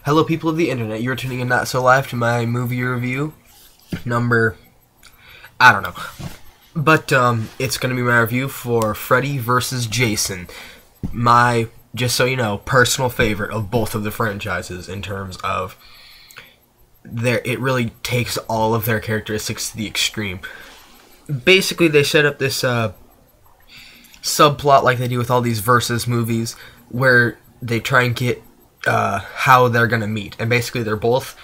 Hello, people of the internet. You're tuning in Not So Live to my movie review number, I don't know. But, it's going to be my review for Freddy vs. Jason. My, just so you know, personal favorite of both of the franchises in terms of it really takes all of their characteristics to the extreme. Basically, they set up this, subplot like they do with all these versus movies where they try and get how they're gonna meet, and basically they're both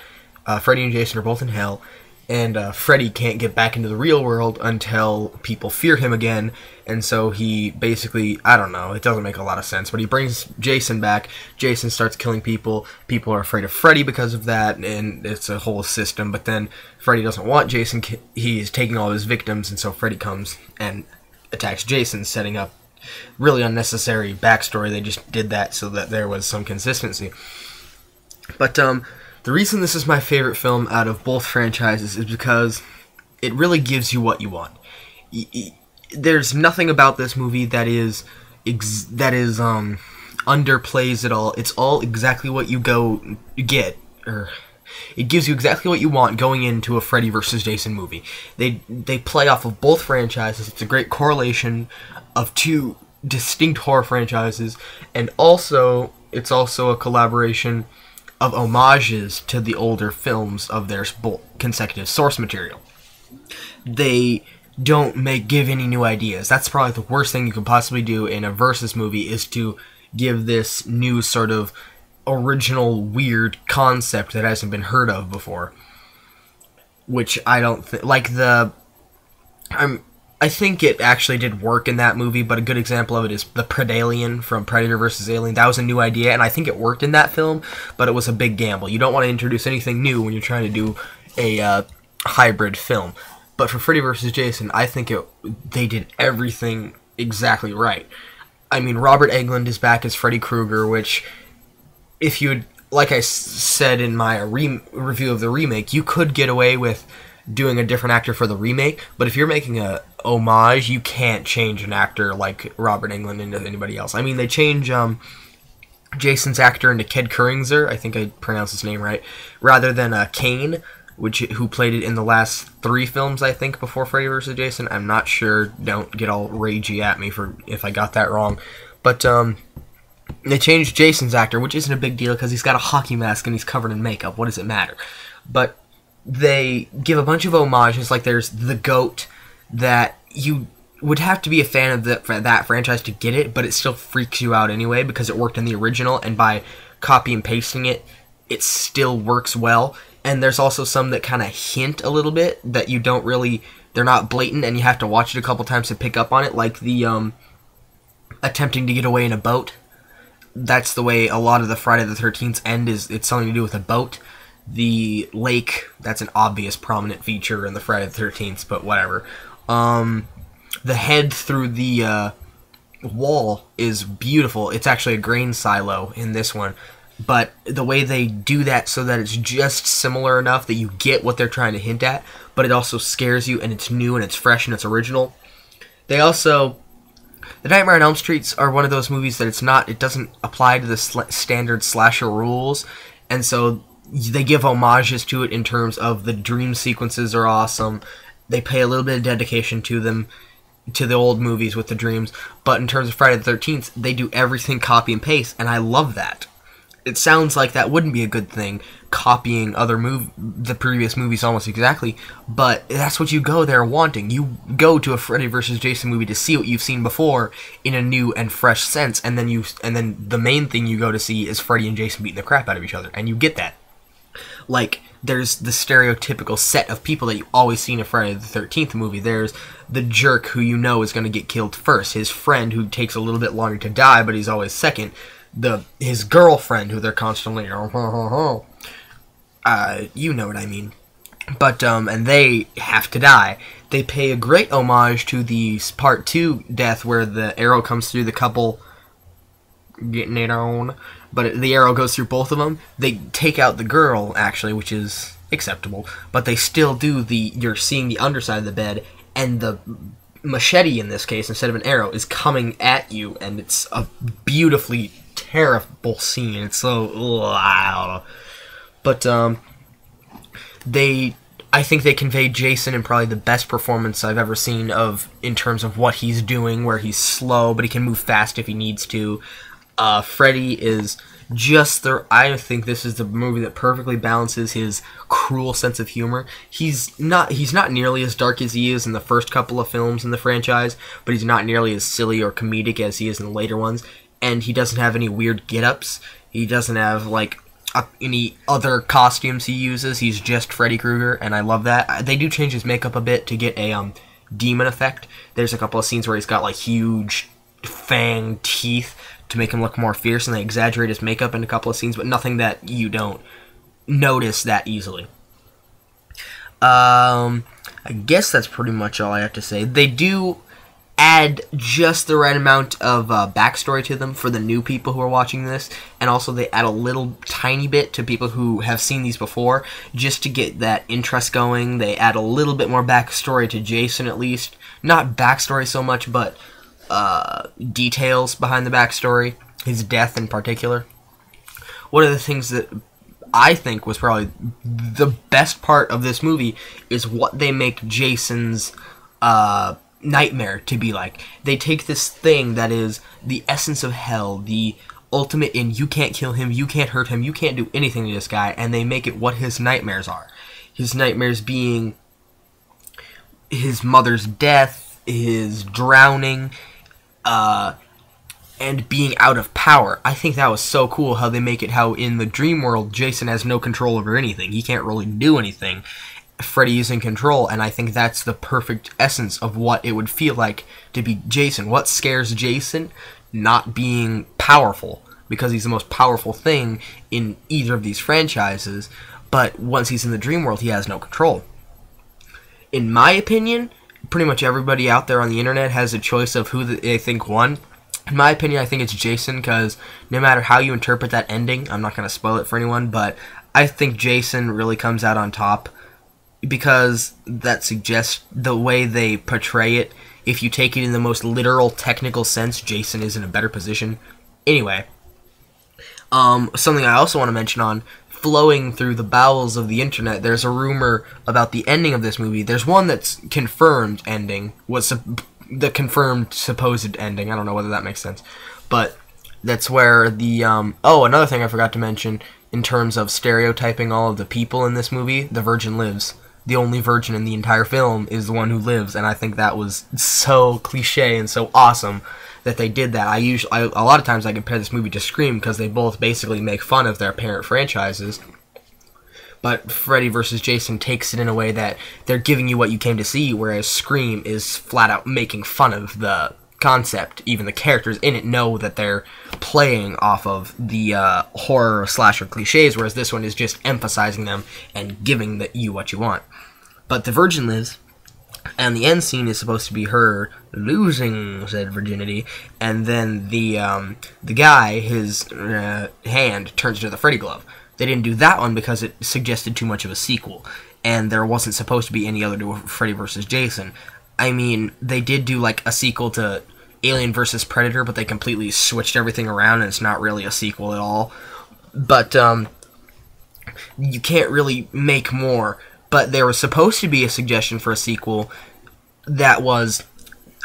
Freddy and Jason are both in hell, and Freddy can't get back into the real world until people fear him again, and so he basically, I don't know, it doesn't make a lot of sense, but he brings Jason back. Jason starts killing people. People are afraid of Freddy because of that, and it's a whole system. But then Freddy doesn't want Jason. He's taking all his victims, and so Freddy comes and attacks Jason, setting up really unnecessary backstory. They just did that so that there was some consistency. But the reason this is my favorite film out of both franchises is because it really gives you what you want. There's nothing about this movie that is underplays at all. It's all exactly what you get, or it gives you exactly what you want going into a Freddy vs. Jason movie. They play off of both franchises. It's a great correlation of two distinct horror franchises, and also it's also a collaboration of homages to the older films of their consecutive source material. They don't give any new ideas. That's probably the worst thing you could possibly do in a versus movie, is to give this new sort of original weird concept that hasn't been heard of before. Which I don't think, I think it actually did work in that movie, but a good example of it is the Predalien from Predator vs. Alien. That was a new idea, and I think it worked in that film, but it was a big gamble. You don't want to introduce anything new when you're trying to do a hybrid film. But for Freddy vs. Jason, I think they did everything exactly right. I mean, Robert Englund is back as Freddy Krueger, which, if you, like I said in my review of the remake, you could get away with doing a different actor for the remake, but if you're making a homage, you can't change an actor like Robert Englund into anybody else. I mean, they change Jason's actor into Ked Kuringser, I think I pronounced his name right, rather than Kane, who played it in the last 3 films, I think, before Freddy vs. Jason. I'm not sure. Don't get all ragey at me for if I got that wrong. But they changed Jason's actor, which isn't a big deal because he's got a hockey mask and he's covered in makeup. What does it matter? But they give a bunch of homages, like there's the goat that you would have to be a fan of that franchise to get it, but it still freaks you out anyway because it worked in the original, and by copy and pasting it, it still works well. And there's also some that kind of hint a little bit that you don't really, they're not blatant, and you have to watch it a couple times to pick up on it, like the attempting to get away in a boat. That's the way a lot of the Friday the 13th end is. It's something to do with a boat. The lake, that's an obvious prominent feature in the Friday the 13th, but whatever. The head through the wall is beautiful. It's actually a grain silo in this one, but the way they do that so that it's just similar enough that you get what they're trying to hint at, but it also scares you, and it's new and it's fresh and it's original. They also, The Nightmare on Elm Streets are one of those movies that it doesn't apply to the standard slasher rules, and so they give homages to it in terms of the dream sequences are awesome. They pay a little bit of dedication to them, to the old movies with the dreams, but in terms of Friday the 13th, they do everything copy and paste, and I love that. It sounds like that wouldn't be a good thing, copying the previous movies almost exactly, but that's what you go there wanting. You go to a Freddy vs. Jason movie to see what you've seen before in a new and fresh sense, and then the main thing you go to see is Freddy and Jason beating the crap out of each other, and you get that. Like, there's the stereotypical set of people that you always see in a Friday the 13th movie. There's the jerk who you know is going to get killed first, his friend who takes a little bit longer to die, but he's always second, his girlfriend who they're constantly, you know what I mean. But, and they have to die. They pay a great homage to the Part 2 death where the arrow comes through the couple getting it on, but the arrow goes through both of them. They take out the girl, actually, which is acceptable, but they still do you're seeing the underside of the bed, and the machete in this case, instead of an arrow, is coming at you, and it's a beautifully terrible scene. It's so, I don't know. But I think they conveyed Jason in probably the best performance I've ever seen in terms of what he's doing, where he's slow, but he can move fast if he needs to. Freddy is just I think this is the movie that perfectly balances his cruel sense of humor. He's not nearly as dark as he is in the first couple of films in the franchise, but he's not nearly as silly or comedic as he is in the later ones. And he doesn't have any weird get-ups. He doesn't have like any other costumes he uses. He's just Freddy Krueger, and I love that. They do change his makeup a bit to get a demon effect. There's a couple of scenes where he's got like huge fang teeth to make him look more fierce, and they exaggerate his makeup in a couple of scenes, but nothing that you don't notice that easily. I guess that's pretty much all I have to say. They do add just the right amount of backstory to them for the new people who are watching this, and also they add a little tiny bit to people who have seen these before, just to get that interest going. They add a little bit more backstory to Jason, at least. Not backstory so much, but details behind the backstory, his death in particular. One of the things that I think was probably the best part of this movie is what they make Jason's nightmare to be like. They take this thing that is the essence of hell, the ultimate in you can't kill him, you can't hurt him, you can't do anything to this guy, and they make it what his nightmares are. His nightmares being his mother's death, his drowning, and being out of power. I think that was so cool how they make it how in the dream world Jason has no control over anything. He can't really do anything. Freddy is in control, and I think that's the perfect essence of what it would feel like to be Jason. What scares Jason? Not being powerful, because he's the most powerful thing in either of these franchises, but once he's in the dream world, he has no control. In my opinion, pretty much everybody out there on the internet has a choice of who they think won. In my opinion, I think it's Jason, because no matter how you interpret that ending, I'm not going to spoil it for anyone, but I think Jason really comes out on top, because that suggests the way they portray it. If you take it in the most literal, technical sense, Jason is in a better position. Anyway, something I also want to mention on flowing through the bowels of the internet, there's a rumor about the ending of this movie. There's one that's confirmed ending, the confirmed supposed ending. I don't know whether that makes sense, but that's where the another thing I forgot to mention in terms of stereotyping all of the people in this movie, the virgin lives. The only virgin in the entire film is the one who lives, and I think that was so cliche and so awesome that they did that. A lot of times I compare this movie to Scream, because they both basically make fun of their parent franchises, but Freddy vs. Jason takes it in a way that they're giving you what you came to see, whereas Scream is flat out making fun of the concept. Even the characters in it know that they're playing off of the horror slasher cliches, whereas this one is just emphasizing them and giving you what you want. But the virgin lives, and the end scene is supposed to be her losing said virginity, and then the guy, his hand turns into the Freddy glove. They didn't do that one because it suggested too much of a sequel, and there wasn't supposed to be any other to Freddy vs. Jason. I mean, they did do like a sequel to Alien vs. Predator, but they completely switched everything around, and it's not really a sequel at all. But you can't really make more. But there was supposed to be a suggestion for a sequel that was,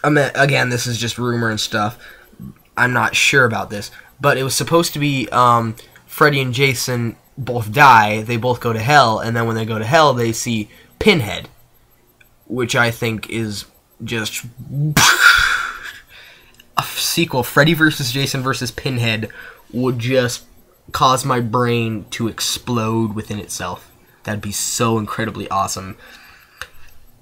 again, this is just rumor and stuff. I'm not sure about this, but it was supposed to be Freddy and Jason both die, they both go to hell, and then when they go to hell, they see Pinhead, which I think is just a sequel. Freddy vs. Jason vs. Pinhead would just cause my brain to explode within itself. That'd be so incredibly awesome.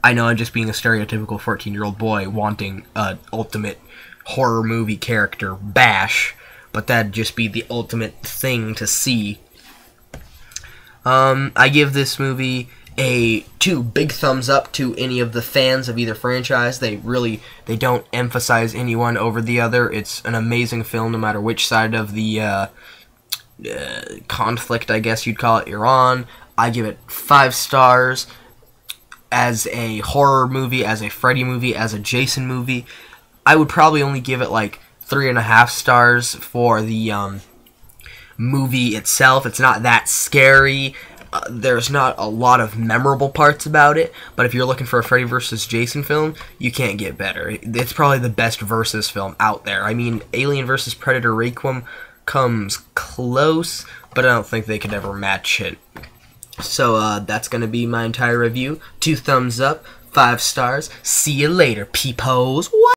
I know I'm just being a stereotypical 14-year-old boy wanting an ultimate horror movie character bash, but that'd just be the ultimate thing to see. I give this movie a 2 big thumbs up to any of the fans of either franchise. They don't emphasize anyone over the other. It's an amazing film no matter which side of the conflict, I guess you'd call it, you're on. I give it 5 stars as a horror movie, as a Freddy movie, as a Jason movie. I would probably only give it like 3.5 stars for the movie itself. It's not that scary. There's not a lot of memorable parts about it, but if you're looking for a Freddy vs. Jason film, you can't get better. It's probably the best versus film out there. I mean, Alien vs. Predator Requiem comes close, but I don't think they could ever match it. So that's going to be my entire review. 2 thumbs up, 5 stars. See you later, peepos. What?